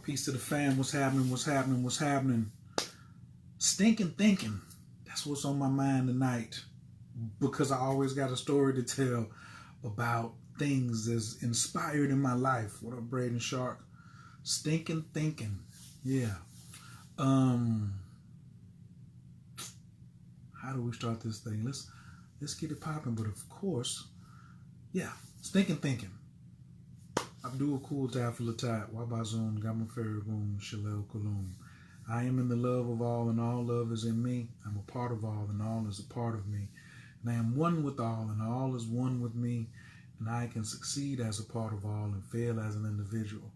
Peace to the fam. What's happening? What's happening? What's happening? Stinking thinking. That's what's on my mind tonight. Because I always got a story to tell about things that's inspired in my life. What up, Braden Shark? Stinking thinking. Yeah. How do we start this thing? Let's get it popping. But of course, yeah, stinking thinking. Abdul Kul Tafilatat, Wabazun, Gamaferibun, Shalel Kulum. I am in the love of all, and all love is in me. I'm a part of all, and all is a part of me. And I am one with all, and all is one with me. And I can succeed as a part of all and fail as an individual.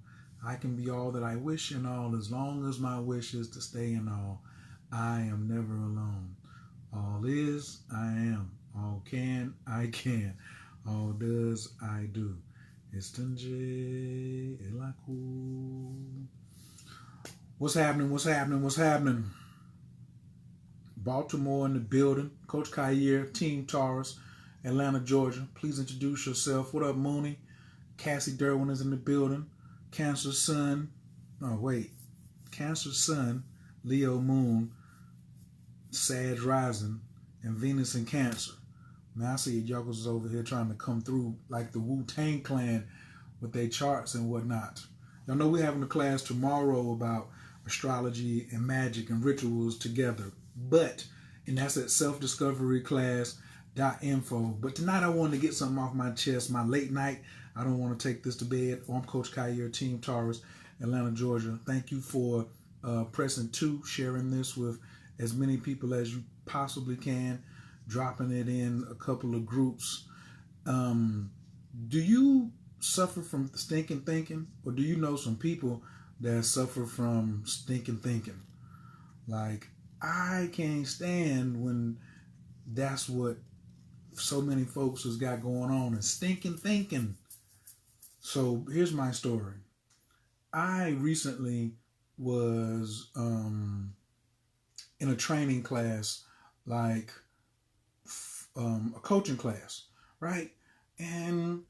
I can be all that I wish in all, as long as my wish is to stay in all. I am never alone. All is, I am. All can, I can. All does, I do. Istinje Elaku. What's happening? What's happening? What's happening? Baltimore in the building. Coach Khayr, Team Taurus, Atlanta, Georgia. Please introduce yourself. What up, Mooney? Cassie Derwin is in the building. Cancer Sun. Oh, wait. Cancer Sun, Leo Moon, Sag Rising, and Venus in Cancer. Now I see y'all is over here trying to come through like the Wu-Tang Clan with their charts and whatnot. Y'all know we're having a class tomorrow about astrology and magic and rituals together. And that's at selfdiscoveryclass.info. But tonight I wanted to get something off my chest, my late night. I don't want to take this to bed. I'm Coach Khayr, Team Taurus, Atlanta, Georgia. Thank you for pressing 2, sharing this with as many people as you possibly can, dropping it in a couple of groups. Do you suffer from stinking thinking, or do you know some people that suffer from stinking thinking? Like, I can't stand when that's what so many folks has got going on, and stinking thinking. So here's my story. I recently was in a training class, like a coaching class, right? And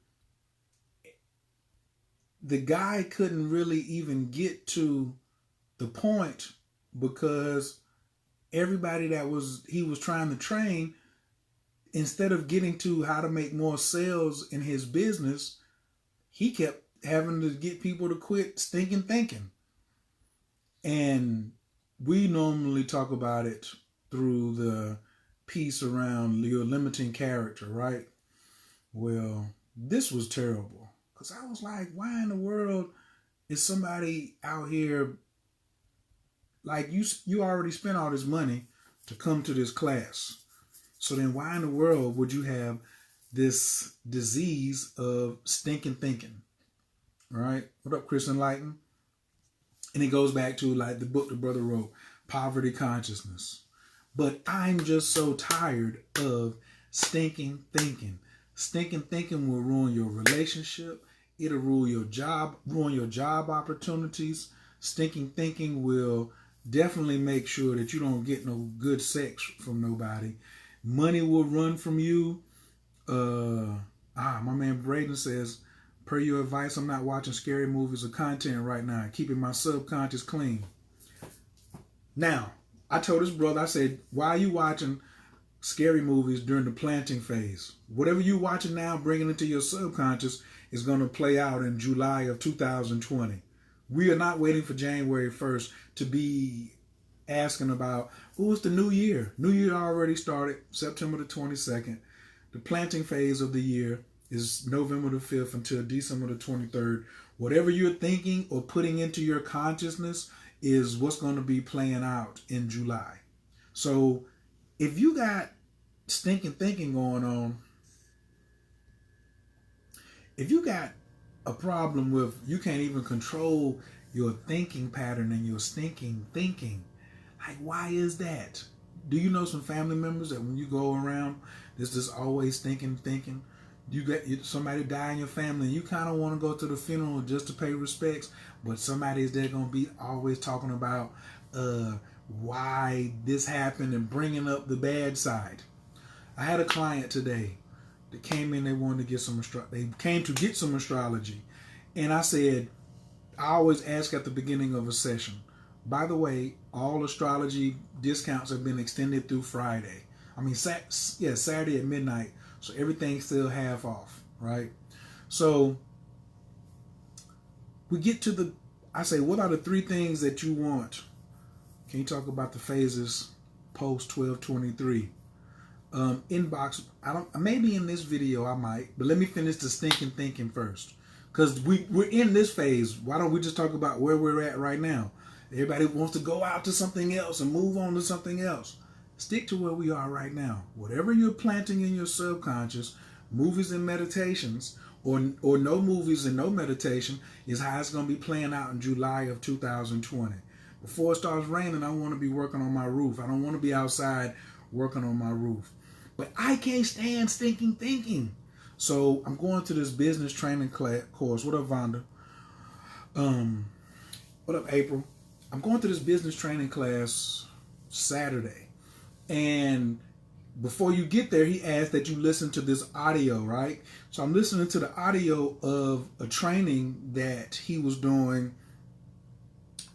the guy couldn't really even get to the point because everybody he was trying to train, instead of getting to how to make more sales in his business, he kept having to get people to quit stinking thinking. And we normally talk about it through the piece around your limiting character, right? Well, this was terrible because I was like, why in the world is somebody out here, like, you already spent all this money to come to this class. So then why in the world would you have this disease of stinking thinking? All right. What up, Chris Enlighten? And it goes back to like the book the brother wrote, Poverty Consciousness. But I'm just so tired of stinking thinking. Stinking thinking will ruin your relationship. It'll ruin your job opportunities. Stinking thinking will definitely make sure that you don't get no good sex from nobody. Money will run from you. My man Braden says, per your advice, I'm not watching scary movies or content right now, keeping my subconscious clean. Now, I told his brother, I said, why are you watching scary movies during the planting phase? Whatever you're watching now, bringing it to your subconscious, is going to play out in July of 2020. We are not waiting for January 1st to be asking about, it's the new year. New year already started, September the 22nd. The planting phase of the year is November the 5th until December the 23rd. Whatever you're thinking or putting into your consciousness is what's going to be playing out in July. So if you got stinking thinking going on, if you got a problem with you can't even control your thinking pattern and your stinking thinking, like, why is that? Do you know some family members that when you go around, there's just always thinking? You get somebody die in your family and you kind of want to go to the funeral just to pay respects, but somebody is there going to be always talking about why this happened and bringing up the bad side. I had a client today that came in, they wanted to get some they came to get some astrology. And I said, I always ask at the beginning of a session, by the way, all astrology discounts have been extended through Friday. I mean, Saturday at midnight. So everything's still half off, right? So we get to I say, what are the 3 things that you want? Can you talk about the phases post 1223? Inbox, maybe in this video I might, but let me finish the stinking thinking first. Because we're in this phase. Why don't we just talk about where we're at right now? Everybody wants to go out to something else and move on to something else. Stick to where we are right now. Whatever you're planting in your subconscious, movies and meditations, or no movies and no meditation, is how it's going to be playing out in July of 2020. Before it starts raining, I want to be working on my roof. I don't want to be outside working on my roof. But I can't stand stinking thinking. So I'm going to this business training course. What up, Vonda? What up, April? I'm going to this business training class Saturday. And before you get there, he asked that you listen to this audio, right? So I'm listening to the audio of a training that he was doing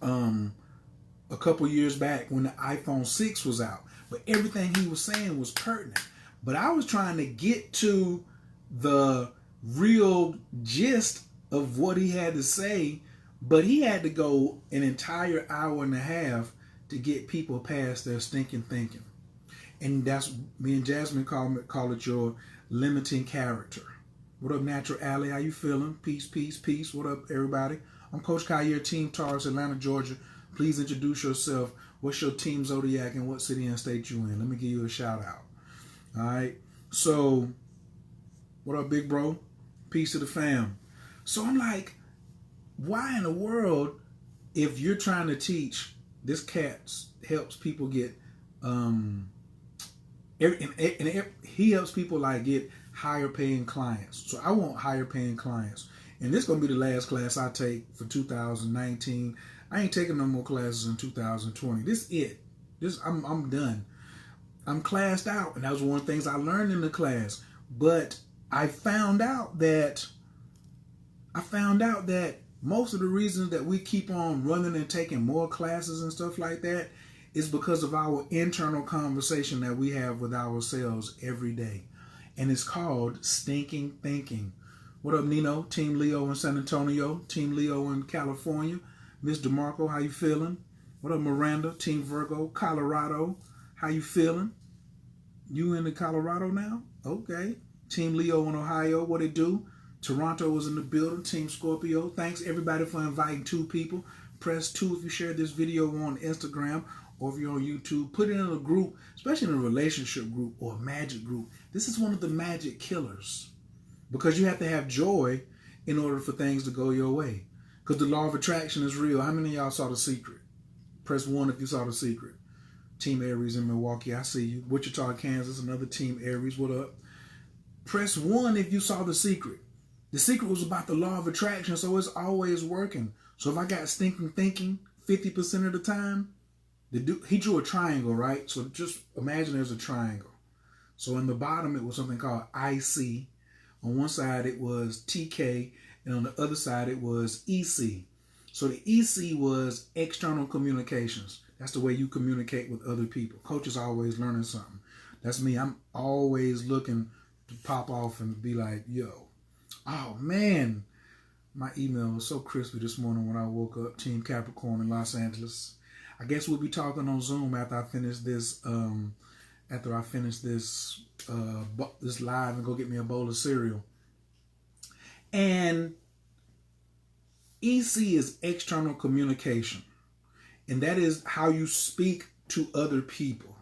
a couple years back when the iPhone 6 was out. But everything he was saying was pertinent. But I was trying to get to the real gist of what he had to say, but he had to go an entire hour and a half to get people past their stinking thinking. And that's, me and Jasmine call it your limiting character. What up, Natural Alley? How you feeling? Peace, peace, peace. What up, everybody? I'm Coach Khayr, Team Taurus, Atlanta, Georgia. Please introduce yourself. What's your team zodiac and what city and state you in? Let me give you a shout out. All right. So, what up, big bro? Peace to the fam. So I'm like, why in the world, if you're trying to teach, this cat helps people get, he helps people like get higher paying clients. So I want higher paying clients. And this is going to be the last class I take for 2019. I ain't taking no more classes in 2020. This is it. I'm done. I'm classed out. And that was one of the things I learned in the class. But I found out that most of the reasons that we keep on running and taking more classes and stuff like that is because of our internal conversation that we have with ourselves every day. And it's called stinking thinking. What up, Nino? Team Leo in San Antonio. Team Leo in California. Miss DeMarco, how you feeling? What up, Miranda? Team Virgo, Colorado. How you feeling? You in the Colorado now? Okay. Team Leo in Ohio, what it do? Toronto is in the building. Team Scorpio. Thanks everybody for inviting 2 people. Press 2 if you share this video on Instagram or if you're on YouTube. Put it in a group, especially in a relationship group or a magic group. This is one of the magic killers because you have to have joy in order for things to go your way. Because the law of attraction is real. How many of y'all saw The Secret? Press 1 if you saw The Secret. Team Aries in Milwaukee, I see you. Wichita, Kansas, another Team Aries, what up? Press 1 if you saw The Secret. The Secret was about the law of attraction, so it's always working. So if I got stinking thinking 50% of the time, he drew a triangle, right? So just imagine there's a triangle. So in the bottom, it was something called IC. On one side, it was TK, and on the other side, it was EC. So the EC was external communications. That's the way you communicate with other people. Coach is always learning something. That's me. I'm always looking to pop off and be like, yo, oh man, my email was so crispy this morning when I woke up. Team Capricorn in Los Angeles. I guess we'll be talking on Zoom after I finish this. This live and go get me a bowl of cereal. And EC is external communication. And that is how you speak to other people.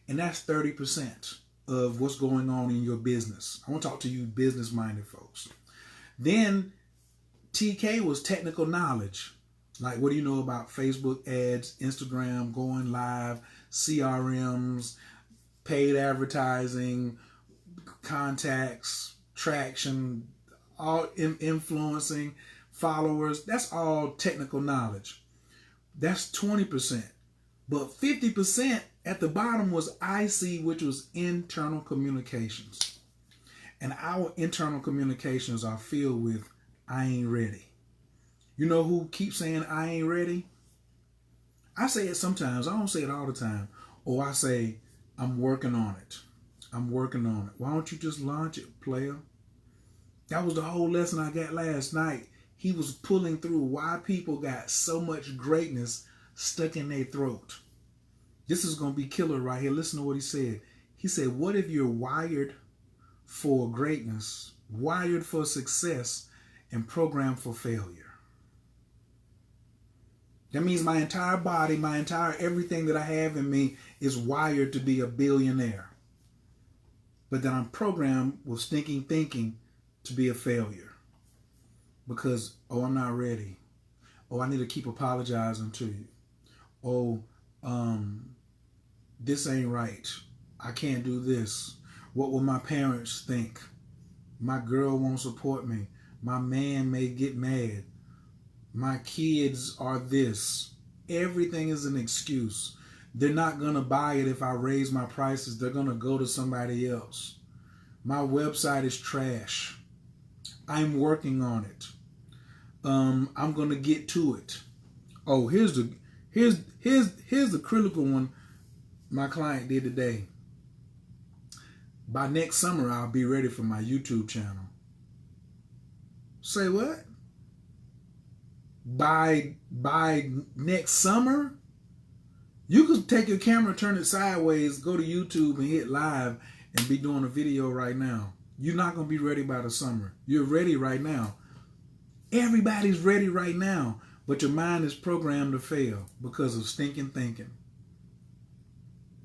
And that's 30% of what's going on in your business. I want to talk to you business-minded folks. Then TK was technical knowledge. Like, what do you know about Facebook ads, Instagram, going live, CRMs, paid advertising, contacts, traction, all influencing, followers. That's all technical knowledge. That's 20%. But 50% at the bottom was IC, which was internal communications. And our internal communications are filled with, I ain't ready. You know who keeps saying I ain't ready? I say it sometimes. I don't say it all the time. Or I say, I'm working on it. I'm working on it. Why don't you just launch it, player? That was the whole lesson I got last night. He was pulling through why people got so much greatness stuck in their throat. This is going to be killer right here. Listen to what he said. He said, what if you're wired for greatness, wired for success, and programmed for failure? That means my entire body, my entire everything that I have in me is wired to be a billionaire. But then I'm programmed with stinking thinking to be a failure. Because, oh, I'm not ready. Oh, I need to keep apologizing to you. Oh, this ain't right. I can't do this. What will my parents think? My girl won't support me. My man may get mad. My kids are this. Everything is an excuse. They're not going to buy it if I raise my prices. They're going to go to somebody else. My website is trash. I'm working on it. I'm going to get to it. Oh, here's the critical one my client did today. By next summer, I'll be ready for my YouTube channel. Say what? By next summer, you could take your camera, turn it sideways, go to YouTube and hit live and be doing a video right now. You're not going to be ready by the summer. You're ready right now. Everybody's ready right now, but your mind is programmed to fail because of stinking thinking.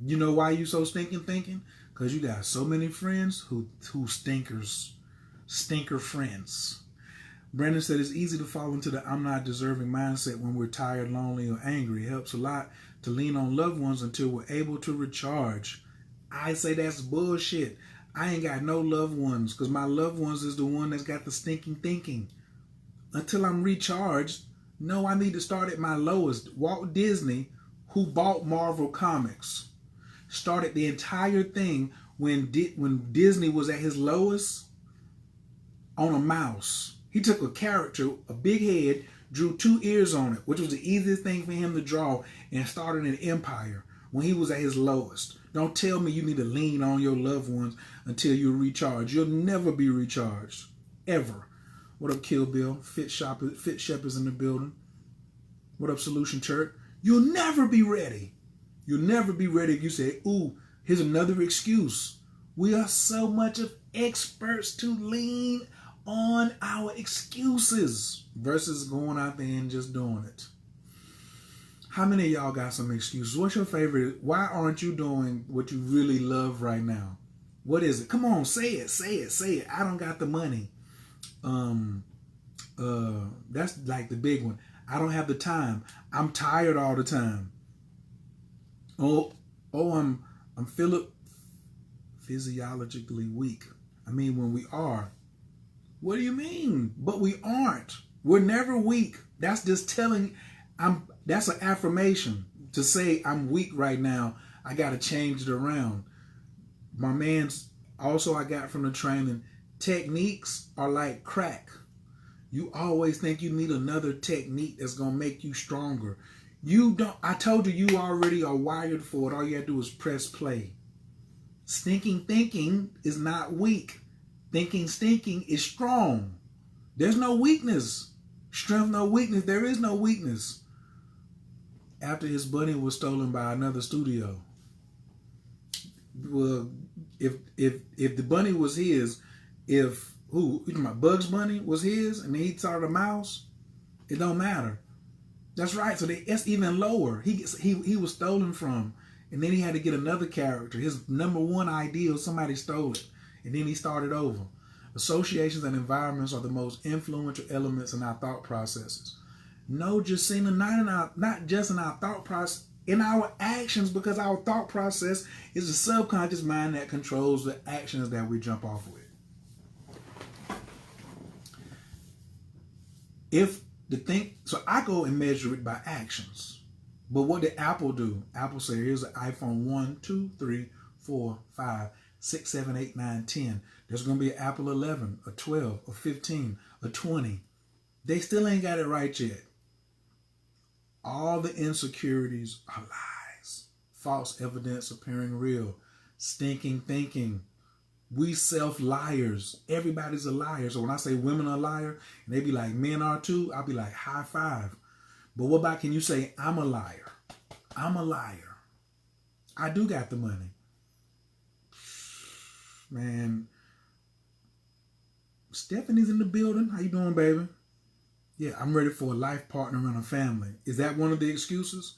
You know why you so stinking thinking? Because you got so many friends who stinker friends. Brandon said it's easy to fall into the I'm not deserving mindset when we're tired, lonely, or angry. It helps a lot to lean on loved ones until we're able to recharge. I say that's bullshit. I ain't got no loved ones because my loved ones is the one that's got the stinking thinking. Until I'm recharged, no, I need to start at my lowest. Walt Disney, who bought Marvel Comics, started the entire thing when Disney was at his lowest on a mouse. He took a character, a big head, drew 2 ears on it, which was the easiest thing for him to draw, and started an empire when he was at his lowest. Don't tell me you need to lean on your loved ones until you recharge. You'll never be recharged, ever. What up, Kill Bill? Fit Shepherds in the building. What up, Solution Church? You'll never be ready. You'll never be ready if you say, ooh, here's another excuse. We are so much of experts to lean on our excuses versus going out there and just doing it. How many of y'all got some excuses? What's your favorite? Why aren't you doing what you really love right now? What is it? Come on, say it, say it, say it. I don't got the money. That's like the big one. I don't have the time. I'm tired all the time. I'm physiologically weak. I mean, when we are. What do you mean? But we aren't. We're never weak. That's just telling. That's an affirmation to say I'm weak right now. I got to change it around. My man's also I got from the training. Techniques are like crack. You always think you need another technique that's going to make you stronger. You don't. I told you already are wired for it. All you have to do is press play. Stinking thinking is not weak. Thinking stinking is strong. There's no weakness. Strength, no weakness. There is no weakness. After his bunny was stolen by another studio. Well, if the bunny was his, if Bugs Bunny was his, and he saw the mouse, it don't matter. That's right. So it's even lower. He was stolen from, and then he had to get another character. His number one ideal, somebody stole it, and then he started over. Associations and environments are the most influential elements in our thought processes. No, Jacina, not just in our thought process, in our actions, because our thought process is the subconscious mind that controls the actions that we jump off with. So I go and measure it by actions. But what did Apple do? Apple said, here's an iPhone 1, 2, 3, 4, 5, 6, 7, 8, 9, 10. There's going to be an Apple 11, a 12, a 15, a 20. They still ain't got it right yet. All the insecurities are lies. False evidence appearing real. Stinking thinking. We self-liars. Everybody's a liar. So when I say women are a liar, and they be like, men are too, I'll be like, high five. But what about, can you say, I'm a liar? I'm a liar. I do got the money. Man, Stephanie's in the building. How you doing, baby? Yeah, I'm ready for a life partner and a family. Is that one of the excuses?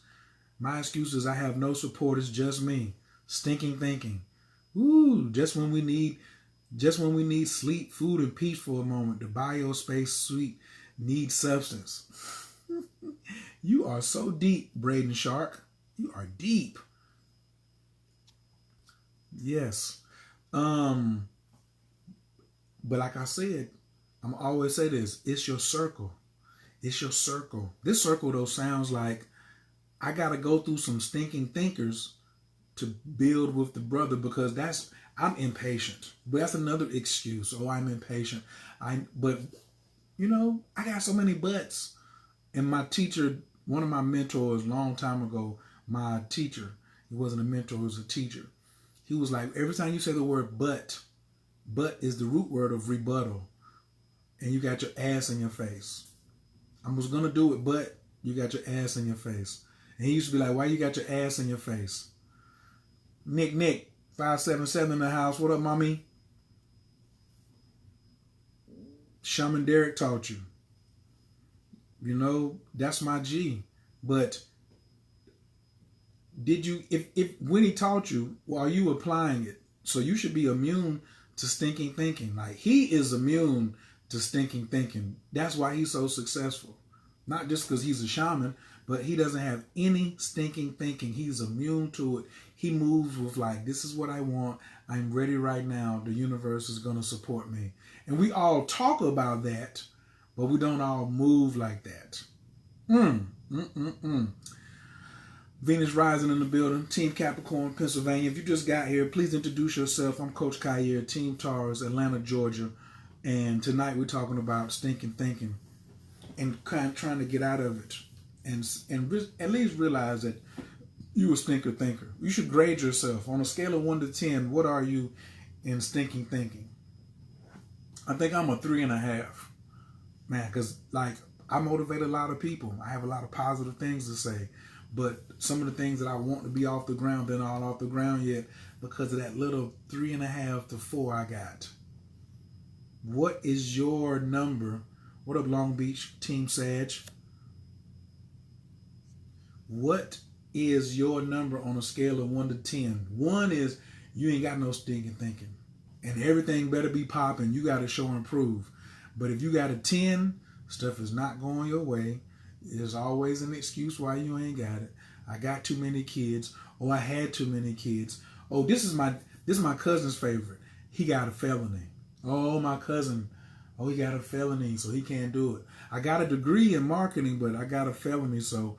My excuse is I have no support. It's just me. Stinking thinking. Ooh, just when we need sleep, food, and peace for a moment, the biospace suite needs substance. You are so deep, Braden Shark. You are deep. Yes. But like I said, I'm always say this, it's your circle. It's your circle. This circle, though, sounds like I got to go through some stinking thinkers to build with the brother, because I'm impatient. But that's another excuse. Oh, I'm impatient. But I got so many buts. And my teacher, one of my mentors, long time ago, my teacher, he wasn't a mentor, he was a teacher. He was like, every time you say the word but is the root word of rebuttal. And you got your ass in your face. I was going to do it, but you got your ass in your face. And he used to be like, why you got your ass in your face? Nick, 577 in the house. What up, mommy? Shaman Derek taught you. That's my G. But did you, if when he taught you, well, are you applying it? So you should be immune to stinking thinking. Like, he is immune to stinking thinking. That's why he's so successful. Not just because he's a shaman, but he doesn't have any stinking thinking. He's immune to it. He moves with like, this is what I want. I'm ready right now. The universe is going to support me. And we all talk about that, but we don't all move like that. Venus Rising in the building. Team Capricorn, Pennsylvania. If you just got here, please introduce yourself. I'm Coach Khayr, Team Taurus, Atlanta, Georgia. And tonight we're talking about stinking thinking and kind of trying to get out of it. And at least realize that you a stinker thinker. You should grade yourself on a scale of 1 to 10. What are you in stinking thinking? I think I'm a 3.5, man. Because like, I motivate a lot of people. I have a lot of positive things to say, but some of the things that I want to be off the ground, they're not off the ground yet because of that little 3.5 to 4 I got. What is your number? What up, Long Beach, Team Sag? What is your number on a scale of 1 to 10? 1 is you ain't got no stinking thinking. And everything better be popping. You got to show and prove. But if you got a 10, stuff is not going your way. There's always an excuse why you ain't got it. I got too many kids. Oh, I had too many kids. Oh, this is my cousin's favorite. He got a felony. Oh, my cousin. Oh, he got a felony, so he can't do it. I got a degree in marketing, but I got a felony, so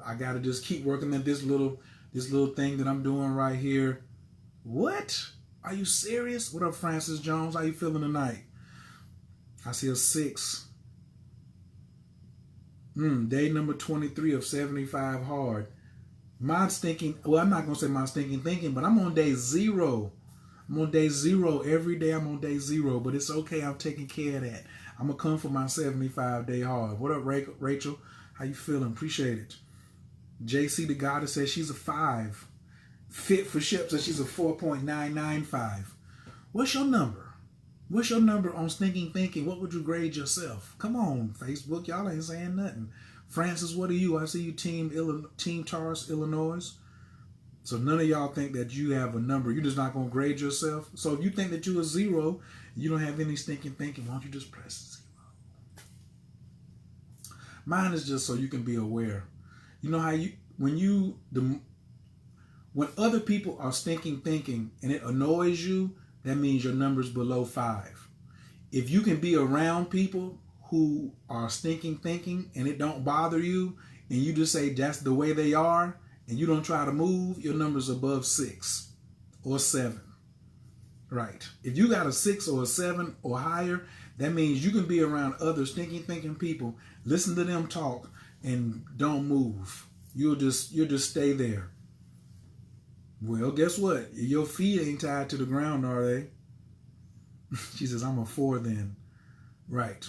I got to just keep working at this little thing that I'm doing right here. What? Are you serious? What up, Francis Jones? How you feeling tonight? I see a 6. Day number 23 of 75 hard. My stinking, well, I'm not going to say my stinking thinking, but I'm on day 0. I'm on day 0. Every day I'm on day 0, but it's okay. I'm taking care of that. I'm going to come for my 75-day hard. What up, Rachel? How you feeling? Appreciate it. JC the Goddess says she's a 5. Fit for Ship says she's a 4.995. What's your number? What's your number on stinking thinking? What would you grade yourself? Come on, Facebook. Y'all ain't saying nothing. Francis, what are you? I see you Team Taurus, Illinois. So none of y'all think that you have a number. You're just not going to grade yourself. So if you think that you're a 0, you don't have any stinking thinking, why don't you just press 0? Mine is just so you can be aware. You know how when other people are stinking thinking and it annoys you, that means your number's below 5. If you can be around people who are stinking thinking and it don't bother you, and you just say that's the way they are, and you don't try to move, your number's above 6 or 7. Right. If you got a 6 or a 7 or higher, That means you can be around other stinking thinking people, listen to them talk, and don't move. You'll just stay there. Well, guess what? Your feet ain't tied to the ground, are they? She says, I'm a 4 then. Right.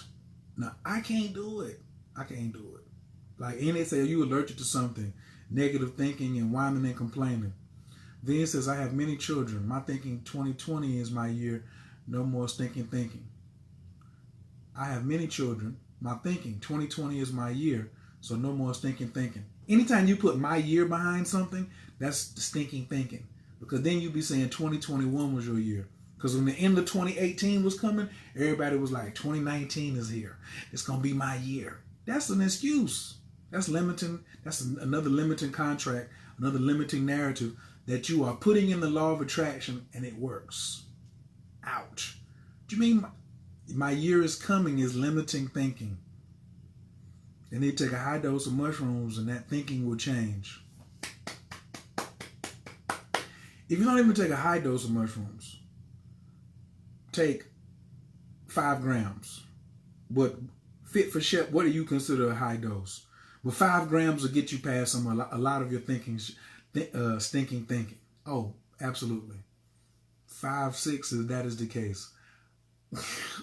Now, I can't do it. I can't do it. Like, and they say, you allergic to something, negative thinking and whining and complaining. Then it says, I have many children. My thinking 2020 is my year. No more stinking thinking. I have many children. My thinking 2020 is my year. So no more stinking thinking. Anytime you put my year behind something, that's the stinking thinking. Because then you'd be saying 2021 was your year. Because when the end of 2018 was coming, everybody was like, 2019 is here. It's going to be my year. That's an excuse. That's limiting. That's another limiting contract, another limiting narrative that you are putting in the law of attraction, and it works. Ouch. Do you mean my year is coming is limiting thinking? Then they take a high dose of mushrooms and that thinking will change. If you don't even take a high dose of mushrooms, take 5 grams. But fit for chef, what do you consider a high dose? Well, 5 grams will get you past a lot of your thinking, stinking thinking. Oh, absolutely. 5, 6 that is the case.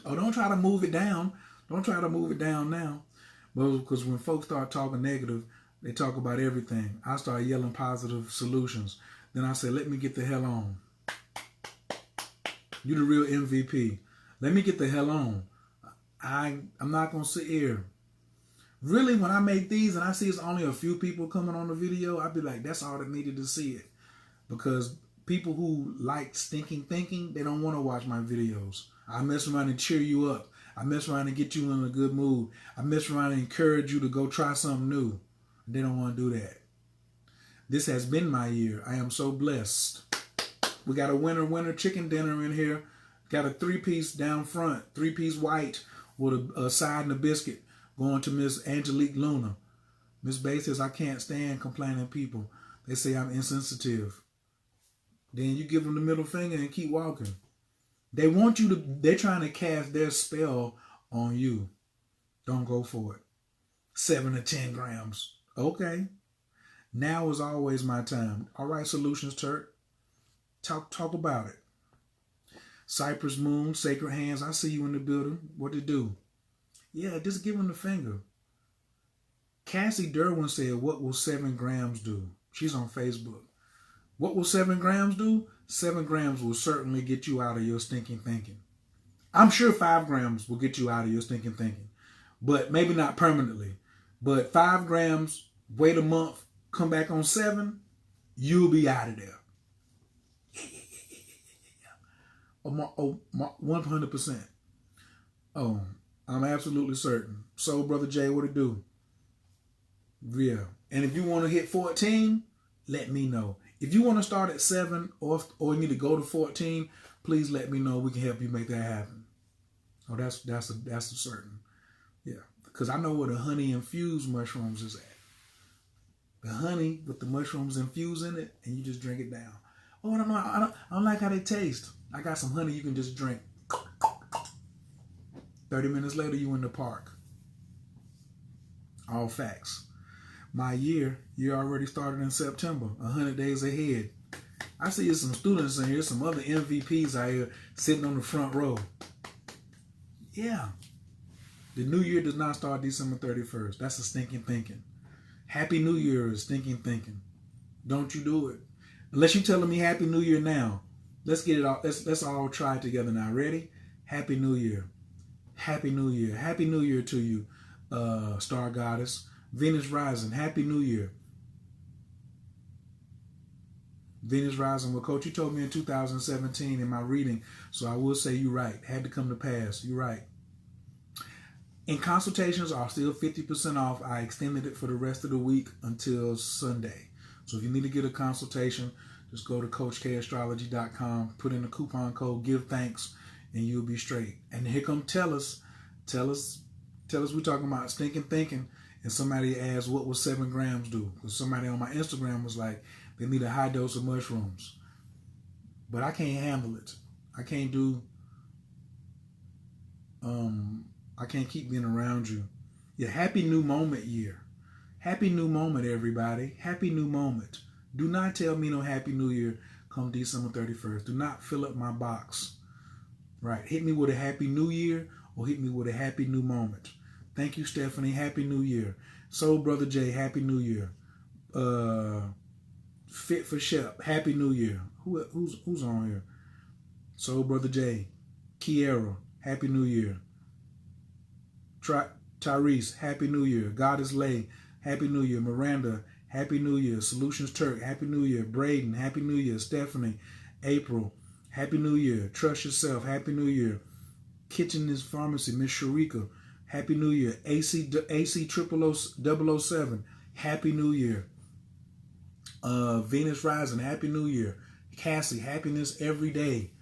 Oh, don't try to move it down. Don't try to move it down now. Well, because when folks start talking negative, they talk about everything. I start yelling positive solutions. Then I say, let me get the hell on. You the real MVP. Let me get the hell on. I'm not going to sit here. Really, when I make these and I see it's only a few people coming on the video, I'd be like, that's all that needed to see it. Because people who like stinking thinking, they don't want to watch my videos. I mess around and cheer you up. I mess around and get you in a good mood. I mess around and encourage you to go try something new. They don't want to do that. This has been my year. I am so blessed. We got a winter chicken dinner in here. Got a 3-piece down front, 3-piece white with a side and a biscuit going to Miss Angelique Luna. Miss Bay says, I can't stand complaining people. They say I'm insensitive. Then you give them the middle finger and keep walking. They want you to, they're trying to cast their spell on you. Don't go for it. 7 to 10 grams. Okay. Now is always my time. All right, Solutions Turk. Talk about it. Cypress Moon, Sacred Hands, I see you in the building. What to do? Yeah, just give them the finger. Cassie Derwin said, what will 7 grams do? She's on Facebook. What will 7 grams do? 7 grams will certainly get you out of your stinking thinking. I'm sure 5 grams will get you out of your stinking thinking, but maybe not permanently. But 5 grams, wait a month, come back on 7, you'll be out of there. 100%. Oh, I'm absolutely certain. So, Brother Jay, what to do? Yeah. And if you want to hit 14, let me know. If you want to start at 7 or you need to go to 14, please let me know. We can help you make that happen. Oh, that's a certain. Yeah. Because I know where the honey infused mushrooms is at. The honey with the mushrooms infused in it, and you just drink it down. Oh, I don't like how they taste. I got some honey you can just drink. 30 minutes later, you in the park. All facts. My year already started in September, 100 days ahead. I see some students in here, some other MVPs out here sitting on the front row. Yeah. The new year does not start December 31st. That's a stinking thinking. Happy New Year is stinking thinking. Don't you do it. Unless you're telling me Happy New Year now. Let's get it all. Let's all try it together now. Ready? Happy New Year. Happy New Year. Happy New Year to you, Star Goddess. Venus Rising. Happy New Year. Venus Rising. Well, Coach, you told me in 2017 in my reading, so I will say you're right. Had to come to pass. You're right. And consultations are still 50% off. I extended it for the rest of the week until Sunday. So if you need to get a consultation, just go to CoachKAstrology.com, put in the coupon code, give thanks, and you'll be straight. And here come tell us we're talking about stinking thinking. And somebody asked, what will 7 grams do? Because somebody on my Instagram was like, they need a high dose of mushrooms. But I can't handle it. I can't do I can't keep being around you. Yeah, happy new moment year. Happy new moment, everybody. Happy new moment. Do not tell me no happy new year come December 31st. Do not fill up my box. Right. Hit me with a happy new year or hit me with a happy new moment. Thank you, Stephanie. Happy new year. Soul Brother J, happy new year. Fit for Shep, happy new year. Who's on here? Soul Brother J, Kiera, happy new year. Tyrese, happy new year. Goddess Lay, happy new year. Miranda, happy new year. Solutions Turk, happy new year. Braden, happy new year. Stephanie, April, happy new year. Trust Yourself, happy new year. Kitchen is Pharmacy, Miss Sharika, happy new year. AC 007, happy new year. Venus Rising, happy new year. Cassie, happiness every day.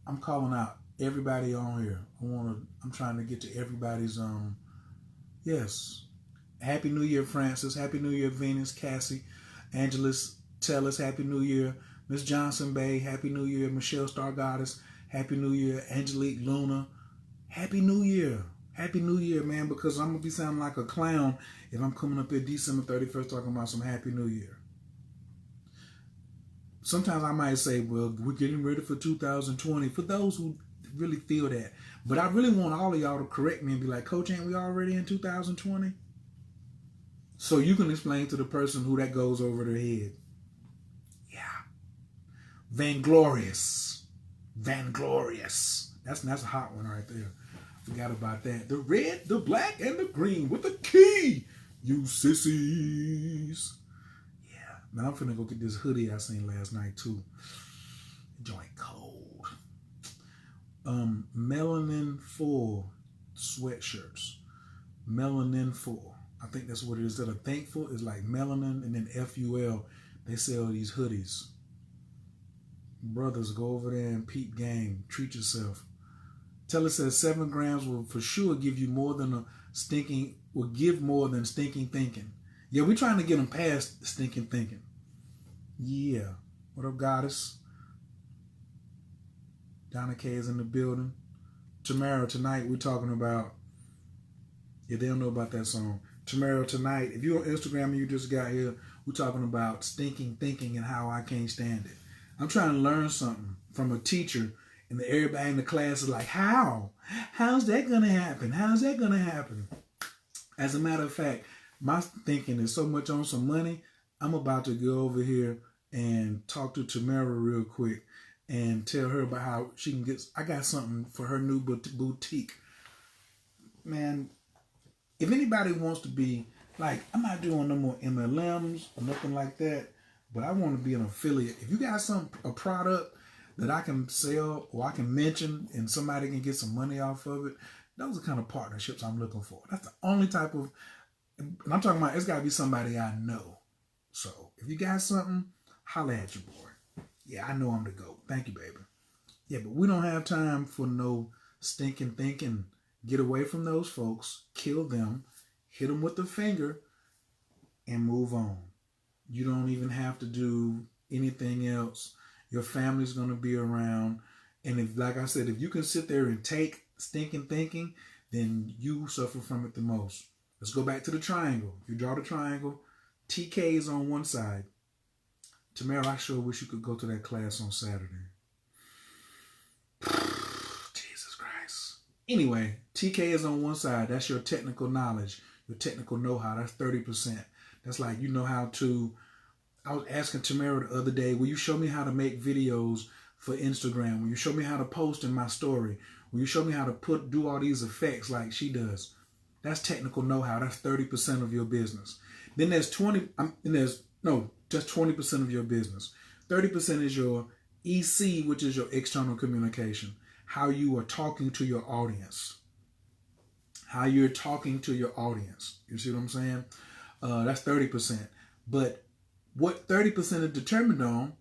I'm calling out everybody on here. I'm trying to get to everybody's yes. Happy New Year, Francis. Happy New Year, Venus, Cassie, Angelus, Tellus, happy new year. Miss Johnson Bay, happy new year. Michelle Star Goddess, happy new year. Angelique Luna, happy new year. Happy new year, man, because I'm gonna be sounding like a clown if I'm coming up here December 31st talking about some happy new year. Sometimes I might say, well, we're getting ready for 2020. For those who really feel that. But I really want all of y'all to correct me and be like, Coach, ain't we already in 2020? So you can explain to the person who that goes over their head. Yeah. Vanglorious. That's a hot one right there. Forgot about that. The red, the black, and the green with the key. You sissies. Now I'm finna go get this hoodie I seen last night too. Joint cold. Melanin full sweatshirts. Melanin full. I think that's what it is. Instead of thankful, it's like melanin and then FUL. They sell these hoodies. Brothers, go over there and peep game. Treat yourself. Teller says 7 grams will for sure give you more than stinking thinking. Yeah, we're trying to get them past stinking thinking. Yeah. What up, Goddess? Donna K is in the building. Tamara, tonight we're talking about, yeah, they don't know about that song. Tamara, tonight, if you're on Instagram and you just got here, we're talking about stinking thinking and how I can't stand it. I'm trying to learn something from a teacher, and everybody in the class is like, how? How's that going to happen? How's that going to happen? As a matter of fact, my thinking is so much on some money, I'm about to go over here and talk to Tamara real quick and tell her about how she can get, I got something for her new boutique. Man, if anybody wants to be, like, I'm not doing no more MLMs or nothing like that, but I want to be an affiliate. If you got a product that I can sell or I can mention and somebody can get some money off of it, those are the kind of partnerships I'm looking for. That's the only type of, and I'm talking about, it's got to be somebody I know. So if you got something, holla at your boy. Yeah, I know I'm the GOAT. Thank you, baby. Yeah, but we don't have time for no stinking thinking. Get away from those folks, kill them, hit them with the finger, and move on. You don't even have to do anything else. Your family's going to be around. And if, like I said, if you can sit there and take stinking thinking, then you suffer from it the most. Let's go back to the triangle. If you draw the triangle, TK is on one side. Tamara, I sure wish you could go to that class on Saturday. Jesus Christ. Anyway, TK is on one side. That's your technical knowledge, your technical know-how. That's 30%. That's like, you know how to, I was asking Tamara the other day, will you show me how to make videos for Instagram? Will you show me how to post in my story? Will you show me how to do all these effects like she does? That's technical know-how. That's 30% of your business. Then there's just 20% of your business. 30% is your EC, which is your external communication. How you are talking to your audience. How you're talking to your audience. You see what I'm saying? That's 30%. But what 30% is determined on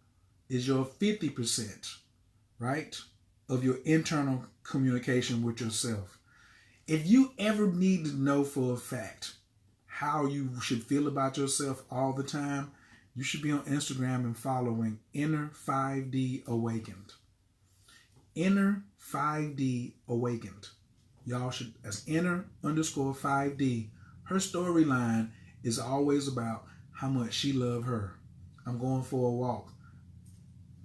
is your 50%, right? Of your internal communication with yourself. If you ever need to know for a fact how you should feel about yourself all the time, you should be on Instagram and following Inner 5D Awakened. Inner 5D Awakened. Y'all should, as inner_5D, her storyline is always about how much she loved her. I'm going for a walk.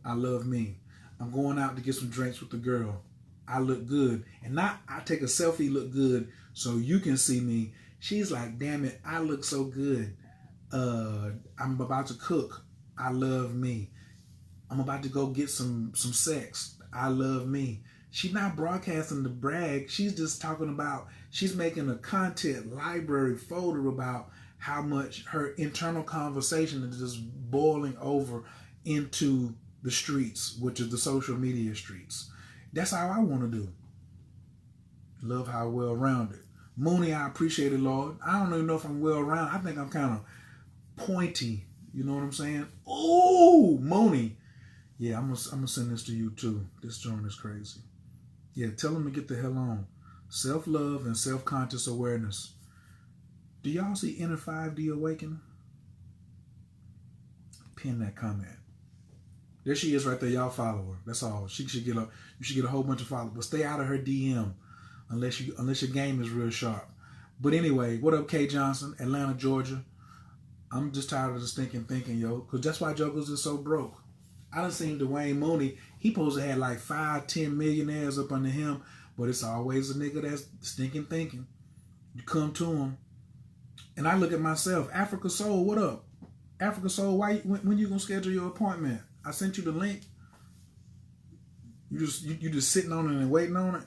I love me. I'm going out to get some drinks with the girl. I look good. And not I take a selfie, look good, so you can see me. She's like, damn it, I look so good. I'm about to cook. I love me. I'm about to go get some sex. I love me. She's not broadcasting to brag. She's just talking about, she's making a content library folder about how much her internal conversation is just boiling over into the streets, which is the social media streets. That's how I want to do. Love how well-rounded. Mooney, I appreciate it, Lord. I don't even know if I'm well-rounded. I think I'm kind of pointy. You know what I'm saying? Oh, Mooney. Yeah, I'm gonna send this to you too. This joint is crazy. Yeah, tell them to get the hell on. Self-love and self-conscious awareness. Do y'all see Inner 5D Awakening? Pin that comment. There she is right there. Y'all follow her. That's all. She should get you should get a whole bunch of followers. But stay out of her DM unless your game is real sharp. But anyway, what up, K Johnson, Atlanta, Georgia? I'm just tired of the stinking thinking, yo. Because that's why Jokers is so broke. I done seen Dwayne Mooney. He supposed to have like 5-10 millionaires up under him. But it's always a nigga that's stinking thinking. You come to him. And I look at myself. Africa Soul, what up? Africa Soul, when you gonna schedule your appointment? I sent you the link. You just sitting on it and waiting on it.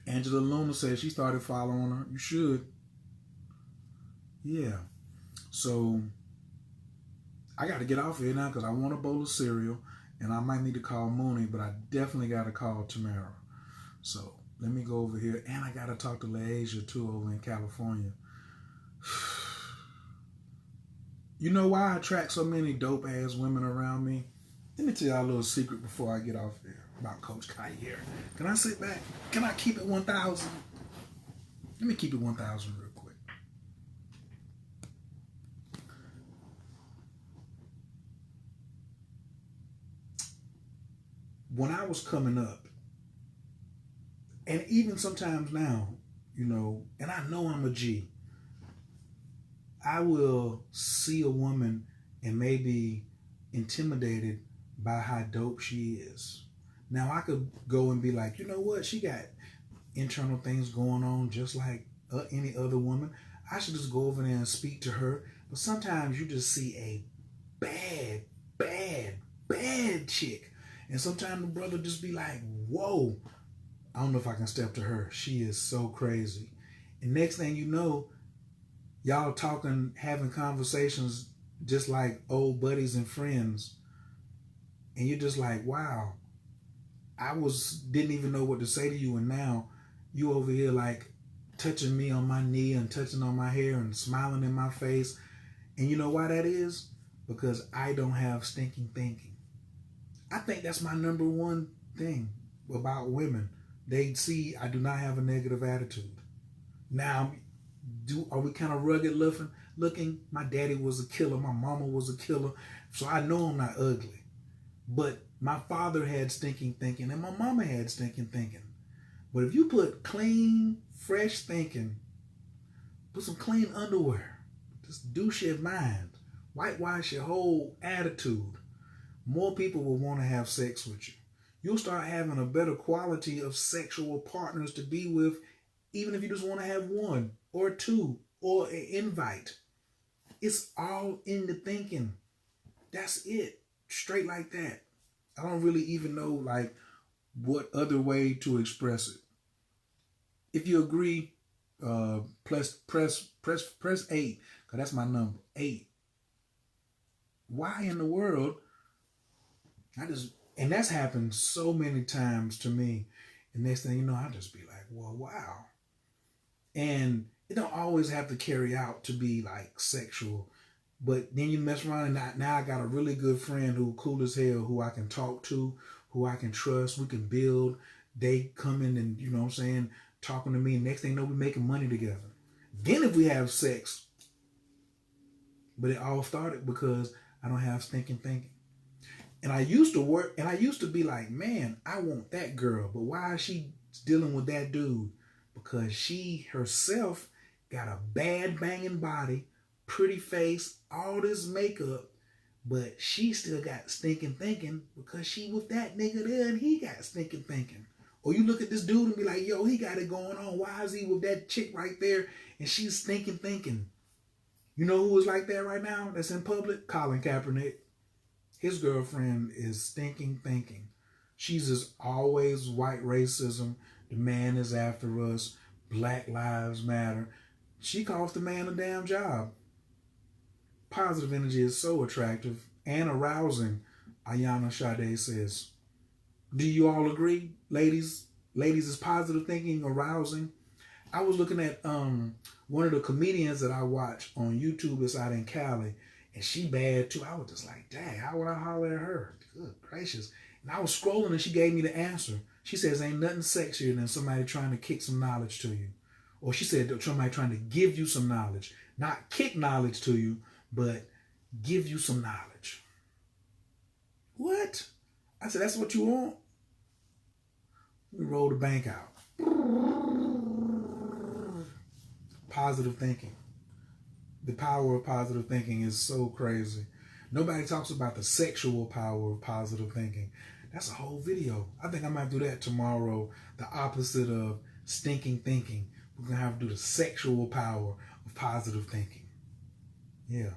Angela Luna says she started following her. You should. Yeah. So I got to get off here now because I want a bowl of cereal, and I might need to call Mooney, but I definitely got to call Tamara. So let me go over here, and I got to talk to LaAsia too over in California. You know why I attract so many dope ass women around me? Let me tell y'all a little secret before I get off here about Coach Khayr. Can I sit back? Can I keep it 1,000? Let me keep it 1,000 real quick. When I was coming up, and even sometimes now, you know, and I know I'm a G, I will see a woman and maybe intimidated by how dope she is. Now I could go and be like, you know what? She got internal things going on just like any other woman. I should just go over there and speak to her. But sometimes you just see a bad chick. And sometimes the brother just be like, whoa, I don't know if I can step to her. She is so crazy. And next thing you know, y'all talking, having conversations just like old buddies and friends. And you're just like, wow, didn't even know what to say to you. And now you over here like touching me on my knee and touching on my hair and smiling in my face. And you know why that is? Because I don't have stinking thinking. I think that's my number one thing about women. They see I do not have a negative attitude. Now, are we kind of rugged looking? My daddy was a killer. My mama was a killer. So I know I'm not ugly. But my father had stinking thinking and my mama had stinking thinking. But if you put clean, fresh thinking, put some clean underwear, just douche your mind, whitewash your whole attitude, more people will want to have sex with you. You'll start having a better quality of sexual partners to be with, even if you just want to have one or two or an invite. It's all in the thinking. That's it. Straight like that. I don't really even know like what other way to express it. If you agree, press 8, because that's my number, 8. Why in the world? And that's happened so many times to me. And next thing you know, I just be like, well, wow. And it don't always have to carry out to be like sexual. But then you mess around and now I got a really good friend who cool as hell, who I can talk to, who I can trust. We can build. They come in and, you know what I'm saying, talking to me. Next thing you know, we're making money together. Then if we have sex, but it all started because I don't have stinking thinking. And I used to work, and I used to be like, man, I want that girl. But why is she dealing with that dude? Because she herself got a bad banging body, pretty face, all this makeup, but she still got stinking thinking because she with that nigga there and he got stinking thinking. Or you look at this dude and be like, yo, he got it going on. Why is he with that chick right there and she's stinking thinking? You know who is like that right now that's in public? Colin Kaepernick. His girlfriend is stinking thinking. She's just always white racism. The man is after us. Black Lives Matter. She cost the man a damn job. Positive energy is so attractive and arousing, Ayana Sade says. Do you all agree, ladies? Ladies, is positive thinking arousing? I was looking at one of the comedians that I watch on YouTube that's out in Cali, and she bad too. I was just like, dang, how would I holler at her? Good gracious. And I was scrolling and she gave me the answer. She says, ain't nothing sexier than somebody trying to kick some knowledge to you. Or she said, somebody trying to give you some knowledge. Not kick knowledge to you, but give you some knowledge. What? I said, that's what you want? We roll the bank out. Positive thinking. The power of positive thinking is so crazy. Nobody talks about the sexual power of positive thinking. That's a whole video. I think I might do that tomorrow. The opposite of stinking thinking. We're going to have to do the sexual power of positive thinking. Yeah.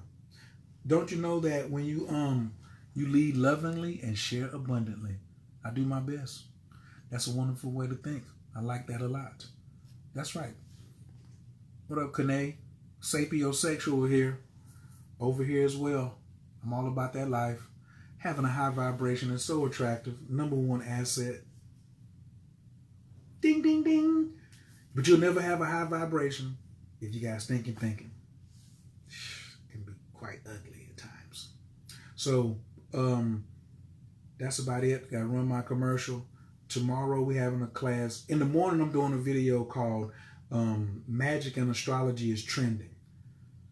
Don't you know that when you lead lovingly and share abundantly? I do my best. That's a wonderful way to think. I like that a lot. That's right. What up, Kane? Sapiosexual here. Over here as well. I'm all about that life. Having a high vibration is so attractive. Number one asset. Ding, ding, ding. But you'll never have a high vibration if you got stinking thinking. It can be quite ugly at times. So, that's about it. Got to run my commercial. Tomorrow we having a class. In the morning I'm doing a video called Magic and Astrology is Trending.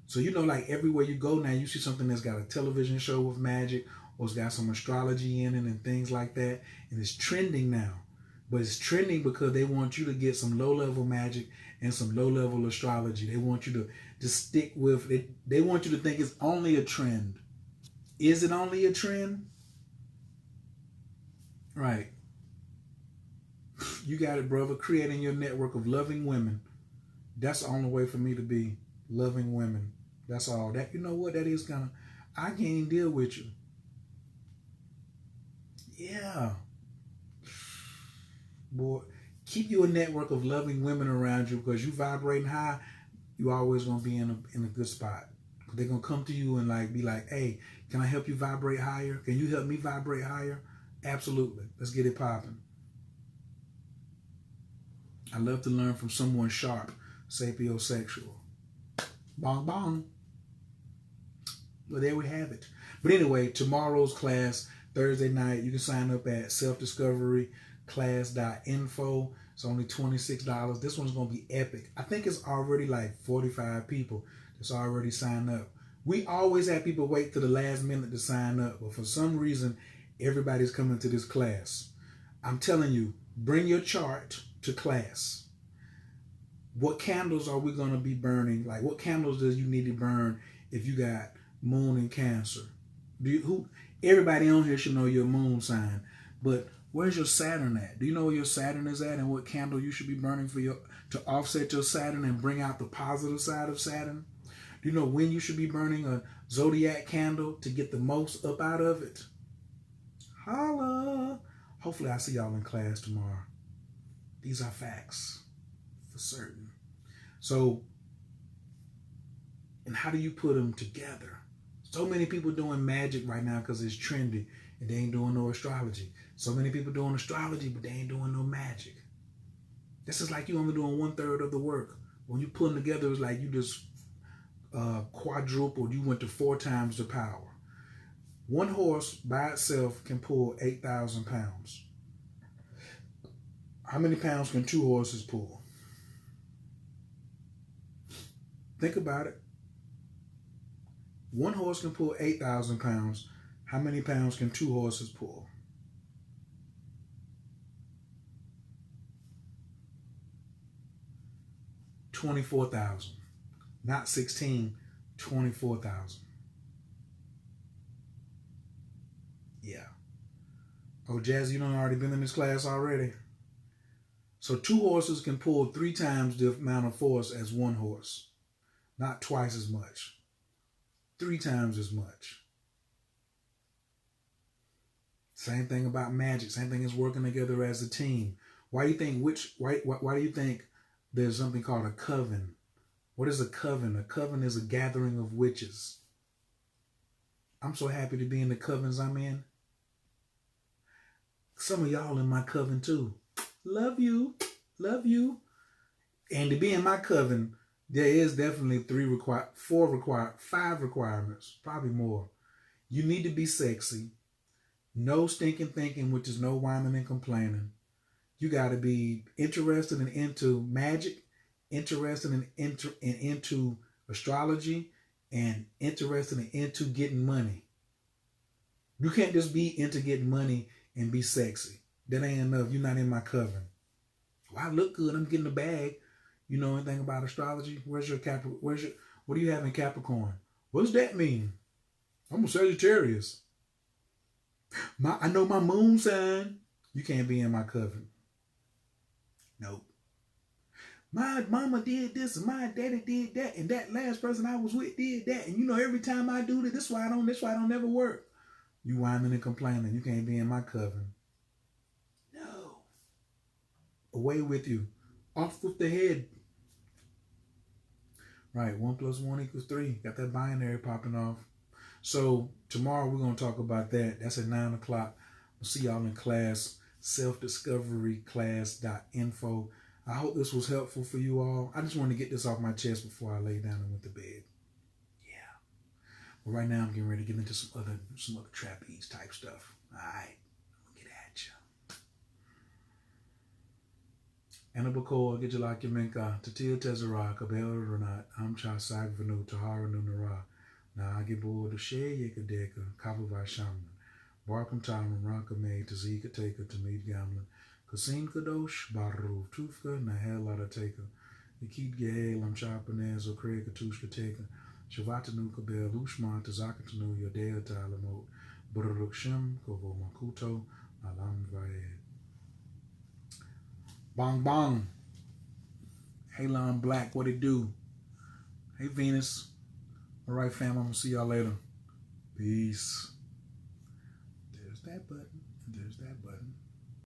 So you know, like everywhere you go now, you see something that's got a television show with magic or it's got some astrology in it and things like that. And it's trending now. But it's trending because they want you to get some low-level magic and some low-level astrology. They want you to just stick with it. They want you to think it's only a trend. Is it only a trend? Right. You got it, brother. Creating your network of loving women. That's the only way for me to be loving women. That's all. That, you know what? That is gonna, I can't even deal with you. Yeah. Boy, keep you a network of loving women around you because you vibrating high, you always gonna be in a good spot. They're gonna come to you and like be like, hey, can I help you vibrate higher? Can you help me vibrate higher? Absolutely. Let's get it popping. I love to learn from someone sharp, sapiosexual. Bong bong. Well, there we have it. But anyway, tomorrow's class, Thursday night, you can sign up at selfdiscoveryclass.info. It's only $26. This one's going to be epic. I think it's already like 45 people that's already signed up. We always have people wait to the last minute to sign up, but for some reason, everybody's coming to this class. I'm telling you, bring your chart to class. What candles are we going to be burning? Like, what candles does you need to burn if you got moon and Cancer? Everybody on here should know your moon sign, but where's your Saturn at? Do you know where your Saturn is at and what candle you should be burning to offset your Saturn and bring out the positive side of Saturn? Do you know when you should be burning a zodiac candle to get the most up out of it? Holla! Hopefully I'll see y'all in class tomorrow. These are facts for certain. So, and how do you put them together? So many people doing magic right now because it's trendy and they ain't doing no astrology. So many people doing astrology, but they ain't doing no magic. This is like you only doing 1/3 of the work. When you put them together, it's like you just quadrupled. You went to 4 times the power. One horse by itself can pull 8,000 pounds. How many pounds can 2 horses pull? Think about it. One horse can pull 8,000 pounds. How many pounds can 2 horses pull? 24,000. Not 16, 24,000. Yeah. Oh, Jazz, you done already been in this class already? So 2 horses can pull 3 times the amount of force as 1 horse. Not twice as much. 3 times as much. Same thing about magic. Same thing as working together as a team. Why do you think why do you think there's something called a coven? What is a coven? A coven is a gathering of witches. I'm so happy to be in the covens I'm in. Some of y'all in my coven too. Love you. Love you. And to be in my coven, there is definitely 5 requirements, probably more. You need to be sexy. No stinking thinking, which is no whining and complaining. You got to be interested and into magic, interested and into astrology, and interested and into getting money. You can't just be into getting money and be sexy. That ain't enough. You're not in my coven. Well, I look good. I'm getting a bag. You know anything about astrology? What do you have in Capricorn? What does that mean? I'm a Sagittarius. I know my moon sign. You can't be in my coven. Nope. My mama did this and my daddy did that, and that last person I was with did that. And you know, every time I do this why I don't never work. You whining and complaining. You can't be in my coven. No. Away with you. Off with the head. Right, 1 + 1 = 3. Got that binary popping off. So tomorrow we're going to talk about that. That's at 9 o'clock. We'll see y'all in class, selfdiscoveryclass.info. I hope this was helpful for you all. I just wanted to get this off my chest before I lay down and went to bed. Yeah. But right now I'm getting ready to get into some other trapeze type stuff. All right. I'm going to get at you. Anabakor, Gijalakimenka, Tatia Tezara, Kabel Renat, Amcha Sagvanu, Tahara Nunara, Naagibor, the Shea Yakadeka, Kavava Shaman, Barkum Tam, Rakame, Tazika Taker, Tamid Gamlin, Kasim Kadosh, Baru, Tufka, Nahel Ladateka, Nikit Gahel, Amchapanez, Okre Katushka Taker, Shavatanu Kabel, Ushma, Tazakatanu, Yodea Talamot, Burukshim, Kovo Makuto, Alam Vaed. Bong bong. Hey Lon Black, what it do? Hey Venus. All right, fam, I'm gonna see y'all later. Peace. There's that button.